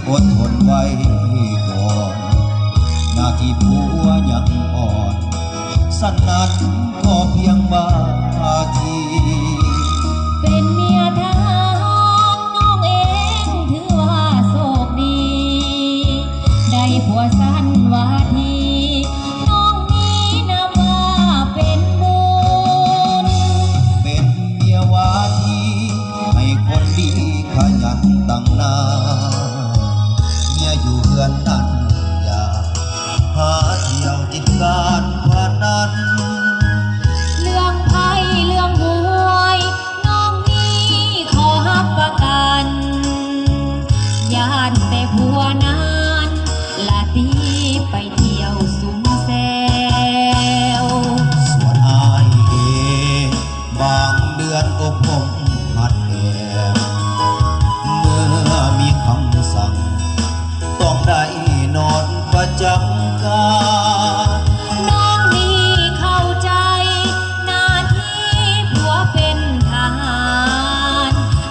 อดทนไว้ก่อนหน้าที่ผัวยังอ่อนสั้นนั้นก็เพียงบาทีเป็นเมียทหารน้องเองถือว่าโชคดีได้ผัวสั้นวาทีน้องนี้นับว่าเป็นบุญเป็นเมียวาทีให้คนดีขยันตั้งนาเมียอยู่เรือนนั้นอย่าหาเที่ยวติดการพนันเรื่องไพ่เรื่องหวยน้องนี้ขอรับประกันย่านแต่ผัวนานลาตีไปเที่ยวสุมแซวส่วนอายเองบางเดือนก็ผมหัดแอบเมื่อมีคำสั่งต้องได้นอนประจำการน้องนี่เข้าใจหน้าที่ผัวเป็นทหาร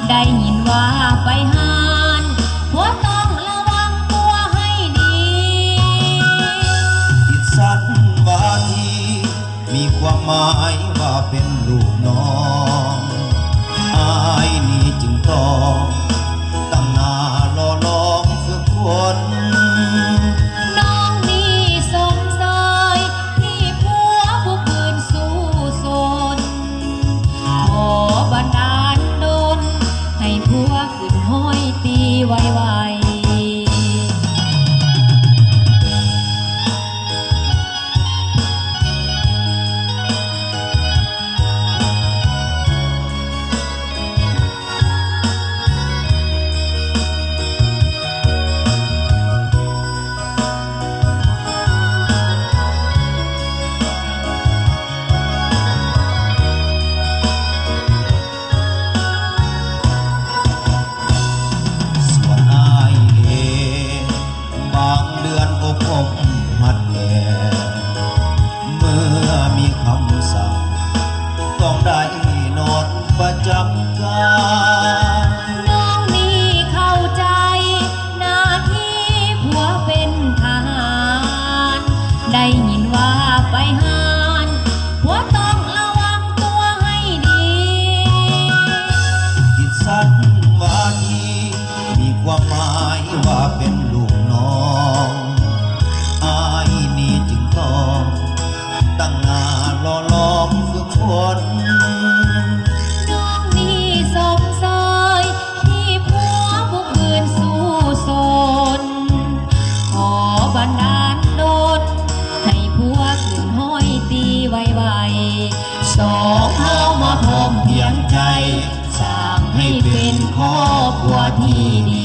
ได้ยินว่าไปหารผัวต้องระวังตัวให้ดีจิตสั้นวาทีมีความหมายว่าเป็นลูกน้องอายนี่จึงต้องตั้งหน้ารอลองฝึกฝนน้องนี่สงสัยที่ผัวผู้คืนสู้สนขอบันดาลดลให้ผัวขึ้นห้อยตีไวส่วนอายเองบางเดือนก็ผมหัดแอบเมื่อมีคำสั่งต้องได้นอนประจำการน้องนี่เข้าใจหน้าที่ผัวเป็นทหารได้ยินว่าไปหารผัวต้องระวังตัวให้ดีจิตสั้นวาทีมีความหมายว่าเป็นลูกน้องอายนี่จึงต้องตั้งหน้ารอลองฝึกฝนน้องนี่สงสัยที่ผัวผู้คืนสู้สนขอบันดาลดลให้ผัวขึ้นห้อยตีไวๆสองเฮามาพร้อมเพียงใจสร้างให้เป็นครอบครัวที่ดี